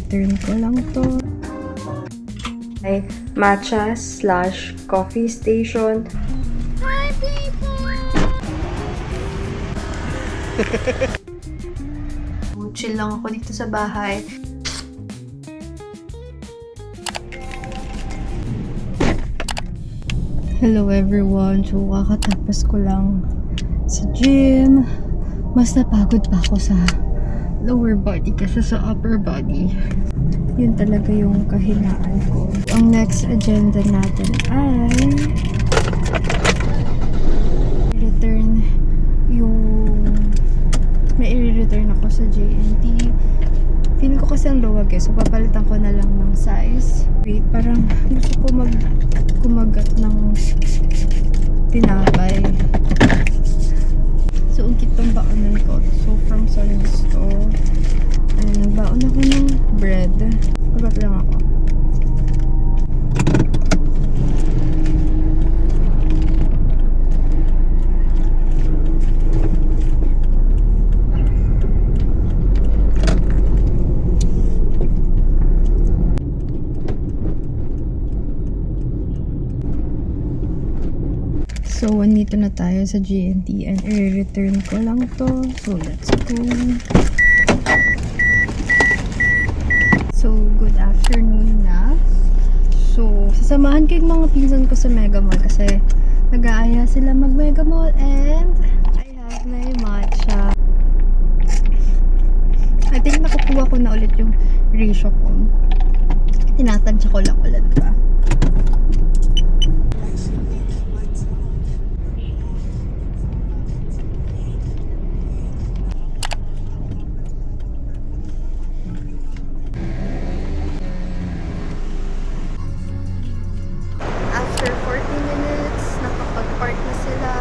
i-return ko lang to. Ay, matcha/coffee station. Hi, people! Chill lang ako dito sa bahay. Hello everyone! So, kakatapos ko lang sa gym. Mas napagod pa ako sa lower body kasi sa upper body. Yun talaga yung kahinaan ko. Ang next agenda natin ay return yung may i-return ako sa JNT. Feeling ko kasi ang luwag eh. So, papalitan ko na lang ng size. Wait, parang gusto ko kumagat ng tinapay. So, ang kitang baonan ko. So, from Solisto. Nagbaon ako ng bread. Kagat lang ako. So, nandito na tayo sa GNT and i-return ko lang to. So, let's go. So, good afternoon na. So, sasamahan ko yung mga pinsan ko sa Mega Mall kasi nag-aaya sila mag-Mega Mall and I have my matcha. I think nakukuha ko na ulit yung ratio ko. Tinatansya ko lang ulit ba. After 40 minutes, nakapag-park na sila.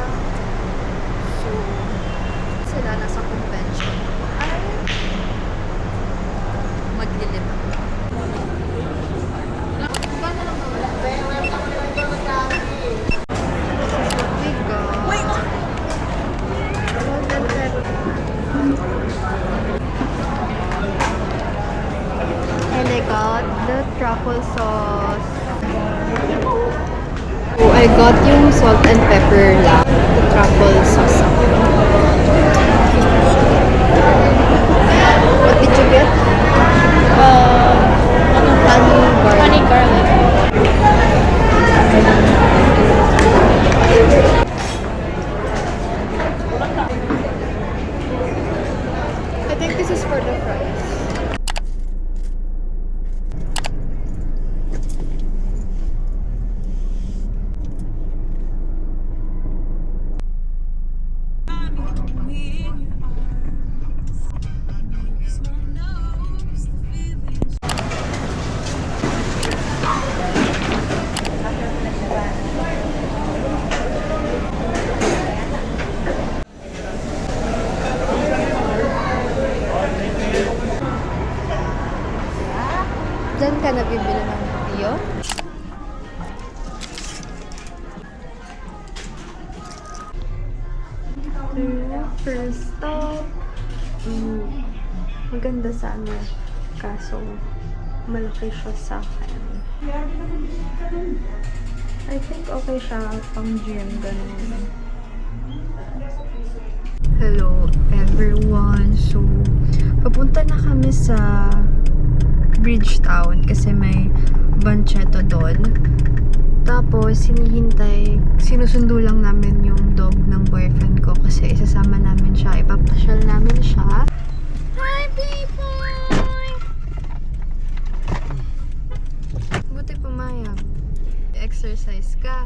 So, sila nasa convention. Ay, maglilib. And I got the truffle sauce. So, I got yung salt and pepper lang. The truffle sauce. What did you get? Honey garlic. I think this is for the fries. Diyan ka nabibili ng tiyo? First stop. Maganda sana. Kaso, malaki siya sa akin. I think okay siya pang gym. Ganun. Hello everyone. So, papunta na kami sa Bridgetown kasi may banchetto doon. Tapos, sinusundo lang namin yung dog ng boyfriend ko kasi isasama namin siya. Ipapasyal namin siya. Hi, people! Buti pumayag. Exercise ka.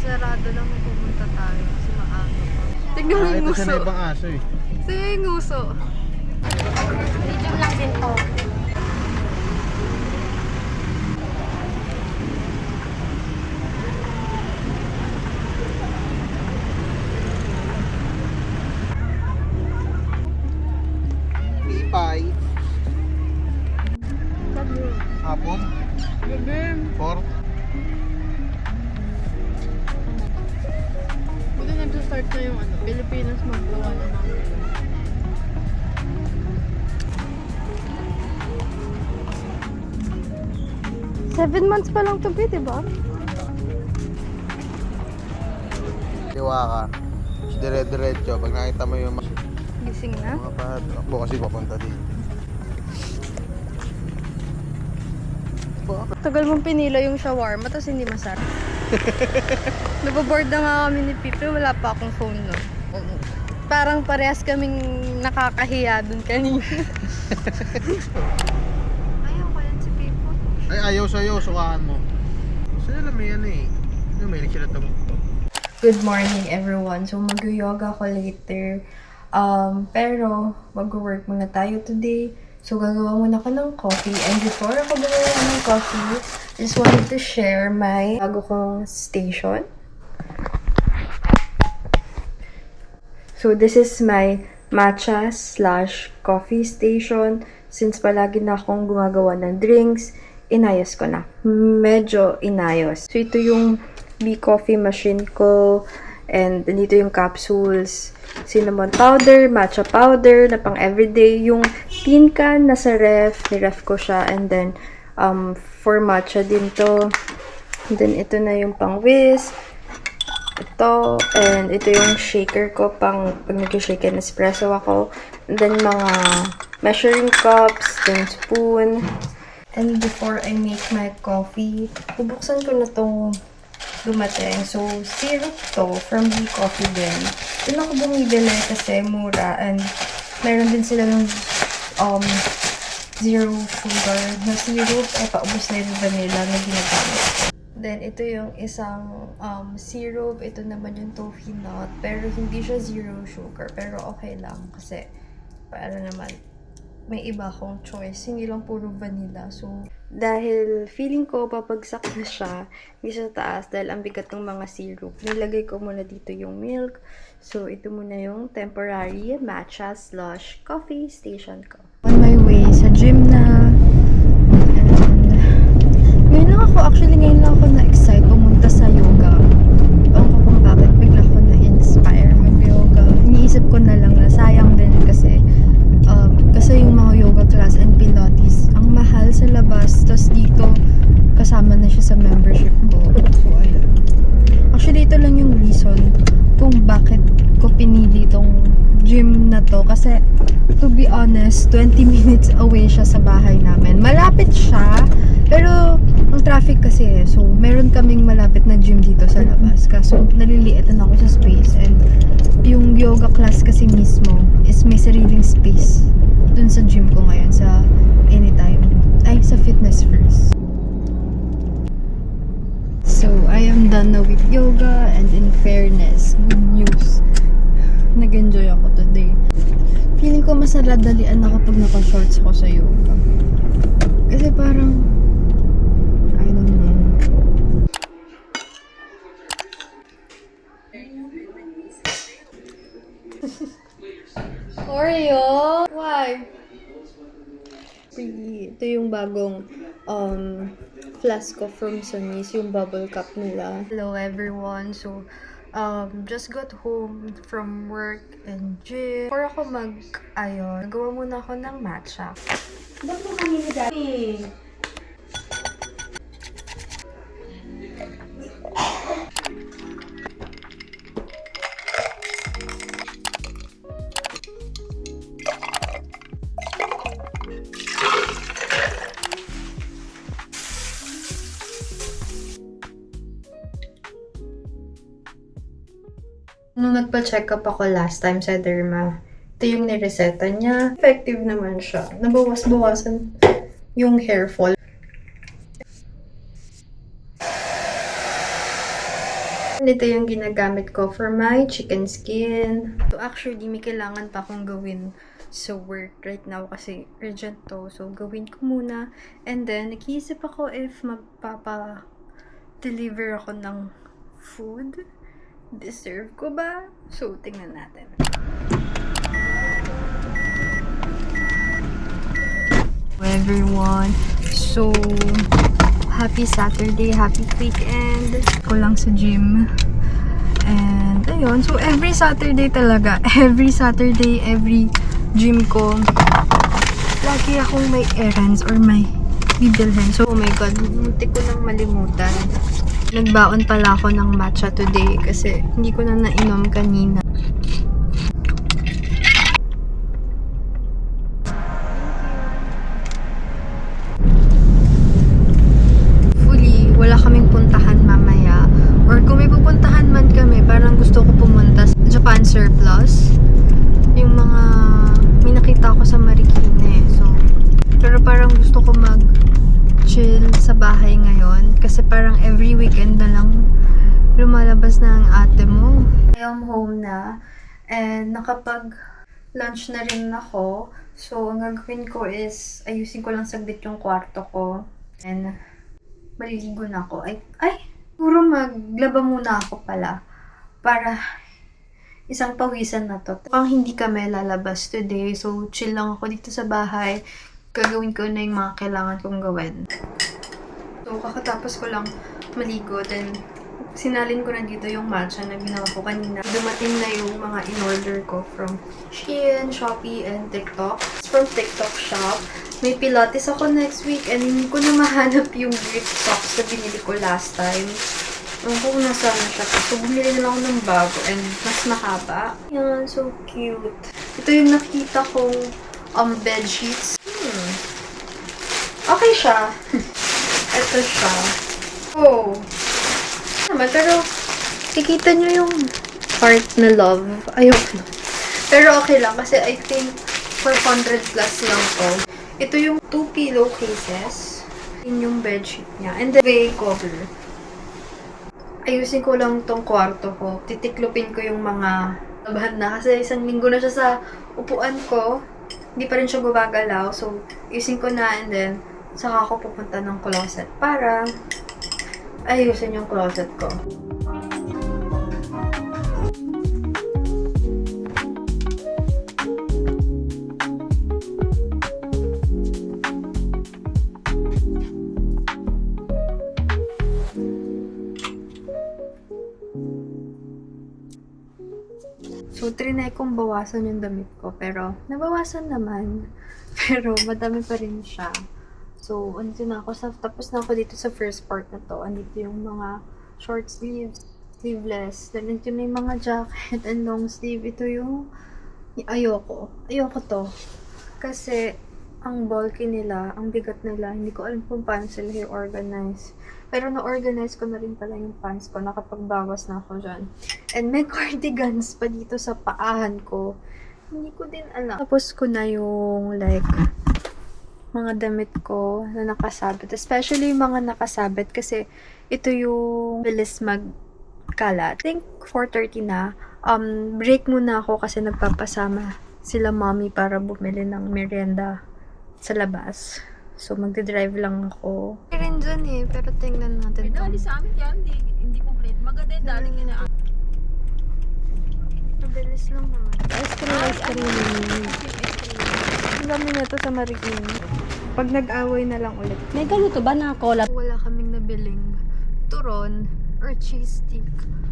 Sarado lang pumunta tayo kasi maaga pa. Tignan mo yung Ito nguso. siya na ibang aso eh. Sa'yo yung nguso. Medium lang din to. Pipay. Sabi. Hapon. Gabi. 4. Buti nag-start na yung Pilipinas maggawa ng mga ulam. 7 months pa lang to be, diba? Liwa ka. Dire-diretso. Pag nakita mo yung Gising na? mga patakbo kasi papunta dito. Tagal mong pinila yung shawarma, tapos hindi masarap. Nababoard na nga kami ni Pipe, wala pa akong phone no. Parang parehas kaming nakakahiya dun kanina. Ayaw ko yan si Pipe. Ay, ayaw sa'yo. Sukaan mo. Sa'yo lang may ano eh. May sila tumukto. Good morning everyone. So mag-yoga ako later. Pero mag-work muna tayo today. So gagawa muna ako ng coffee. And before ako gumawa ng coffee, I just wanted to share my bago kong station. So this is my matcha / coffee station. Since palagi na akong gumagawa ng drinks, inayos ko na. Medyo inayos. So ito yung coffee machine ko. And dito yung capsules, cinnamon powder, matcha powder na pang everyday. Yung tin can nasa ref, ni-ref ko siya. And then, for matcha din to. And then, ito na yung pang whisk. Ito. And ito yung shaker ko pang pag nag-shake and espresso ako. And then, mga measuring cups, then spoon. And before I make my coffee, bubuksan ko na tong dumating. So, syrup to from Coffee din. Doon ako bumibili kasi mura and meron din sila ng zero sugar na syrup. Ay, paubos na yung vanilla na ginagamit. Then, ito yung isang syrup. Ito naman yung toffee nut. Pero hindi siya zero sugar. Pero okay lang kasi para naman may iba akong choice. Hindi lang puro vanilla. So, dahil feeling ko papagsak na siya, hindi sa taas dahil ang bigat ng mga syrup. Nilagay ko muna dito yung milk. So, ito muna yung temporary matcha / coffee station ko. On my way sa gym na. And ngayon lang ako na-excite pumunta sa yoga. Ewan ko kung bakit bigla ko na-inspire mag-yoga. Iniisip ko na lang na sayang din kasi yung mga yoga class and pilates, ang mahal sa labas. Tapos dito, kasama na siya sa membership ko. So, ayun. Actually, ito lang yung reason kung bakit ko pinili tong gym na to. Kasi, to be honest, 20 minutes away siya sa bahay namin. Malapit siya, pero ang traffic kasi so, meron kaming malapit na gym dito sa labas. Kaso, naliliitan ako sa space. And yung yoga class kasi mismo is may sariling space dun sa gym ko ngayon sa Anytime. Ay, sa Fitness First. So, I am done na with yoga and in fairness, good news. Nag-enjoy ako today. Feeling ko mas naradalian ako pag naka-shorts ako sa yoga. Kasi parang, I don't know. Oreo? Why? Ito yung bagong flask ko from Sunny's, yung bubble cup nila. Hello everyone. So, just got home from work and gym. Before ako mag-ayon, nagawa muna ako ng matcha. Ba't mo kami nagami? Nung nagpa-check up ako last time sa Derma, ito yung nireseta niya. Effective naman siya. Nabawas-bawasan yung hair fall. Ito yung ginagamit ko for my chicken skin. So actually, may kailangan pa akong gawin sa work right now kasi urgent to. So gawin ko muna. And then, nakiisip ako if magpapa-deliver ako ng food. Deserve ko ba? So, tingnan natin. Everyone, so Happy Saturday, happy weekend. Ko lang sa gym. And ayun, so every Saturday talaga, every Saturday, every gym ko, lagi akong may errands or may bibilhin. So, oh my god, muntik ko nang malimutan. Nagbaon pala ako ng matcha today kasi hindi ko na nainom kanina. Fully, wala kaming puntahan mamaya. Or kung may pupuntahan man kami, parang gusto ko pumunta sa Japan Surplus. Yung mga may nakita ko sa Marikina. So, pero parang gusto ko mag-chill sa bahay ngayon. Kasi parang every weekend na lang lumalabas na ang ate mo. I am home na. And nakapag-lunch na rin ako. So, ang gagawin ko is ayusin ko lang saglit yung kwarto ko. And maliligo na ako. Siguro maglaba muna ako pala. Para isang pawisan na to. Mukhang hindi kami lalabas today. So, chill lang ako dito sa bahay. Gagawin ko na yung mga kailangan kong gawin. So, kakatapos ko lang maligo. Then, sinalin ko na dito yung matcha na ginawa ko kanina. Dumating na yung mga in-order ko from Shein, Shopee, and TikTok. It's from TikTok shop. May Pilates ako next week and hindi ko na mahanap yung grip socks na binili ko last time. Kung nasaan na siya. So, bumili na lang ako ng bago and mas mahaba. Yan, so cute. Ito yung nakita kong bed sheets. Okay siya. Ito siya. Oh. Naman, pero kikita nyo yung part na love. Ayoko. Pero okay lang kasi I think 400 plus lang to. Ito yung 2 pillowcases. Yun yung bedsheet niya. And the bay cover. Ayusin ko lang tong kwarto ko. Titiklopin ko yung mga labahan na. Kasi isang linggo na siya sa upuan ko. Hindi pa rin siya gumagalaw. So, ayusin ko na and then saka ako pupunta ng closet para ayusin yung closet ko. So, trinay kong bawasan yung damit ko. Pero, nabawasan naman. Pero, madami pa rin siya. So, andito na ako tapos na ako dito sa first part na to. Andito yung mga short sleeves, sleeveless. Then, andito na yung mga jacket and long sleeve. Ito yung ayoko. Ayoko to. Kasi, ang bulky nila, ang bigat nila, hindi ko alam kung paano sila i-organize. Pero na-organize ko na rin pala yung pants ko. Nakapagbawas na ako dyan. And may cardigans pa dito sa paahan ko. Hindi ko din alam. Tapos ko na yung like mga damit ko na nakasabit. Especially yung mga nakasabit kasi ito yung bilis magkalat. I think 4:30 na. Break muna ako kasi nagpapasama sila mommy para bumili ng merienda sa labas. So, magdadrive lang ako. Rin dyan eh, pero tingnan natin. Dali sa amin yan, hindi complete. Maganda yung daling yun na. Mabilis lang naman. Ice cream. Ang dami na to sa Marikina. Pag nag-away na lang ulit. May ganito ba na cola? Wala kaming nabiling turon or cheese stick.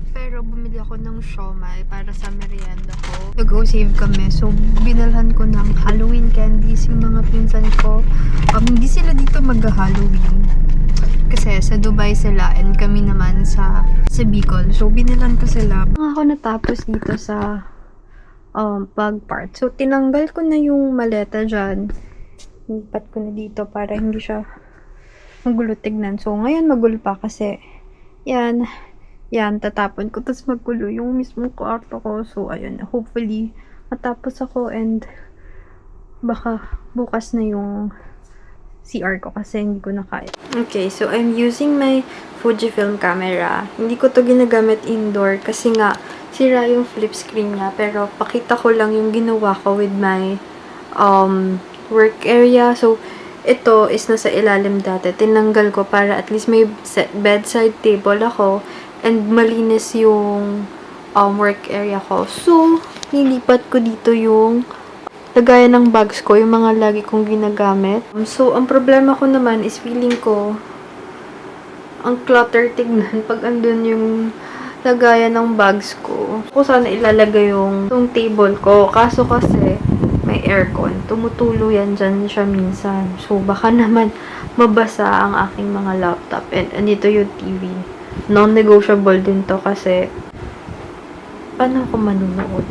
Pero bumili ako ng siomai para sa merienda ko. Nag-o-save kami. So, binalhan ko ng Halloween candies yung mga pinsan ko. Hindi sila dito mag-Halloween. Kasi sa Dubai sila and kami naman sa Bicol. So, binilhan ko sila. Ako natapos dito sa bag part. So, tinanggal ko na yung maleta dyan. Lipat ko na dito para hindi siya magulo tignan. So, ngayon magulo pa kasi yan, tatapon ko. Tapos magkulo yung mismong kwarto ko. So, ayun. Hopefully, matapos ako and baka bukas na yung CR ko kasi hindi ko na kaya. Okay, so I'm using my Fujifilm camera. Hindi ko to ginagamit indoor kasi nga sira yung flip screen niya. Pero pakita ko lang yung ginawa ko with my work area. So, ito is nasa ilalim dati. Tinanggal ko para at least may bedside table ako. And malinis yung work area ko. So, nilipat ko dito yung lagayan ng bags ko, yung mga lagi kong ginagamit. So, ang problema ko naman is feeling ko ang clutter tignan pag andun yung lagayan ng bags ko. Kung sana ilalagay yung table ko. Kaso kasi, may aircon. Tumutulo yan dyan siya minsan. So, baka naman mabasa ang aking mga laptop. And andito yung TV. Non-negotiable din to kasi paano ako manunood?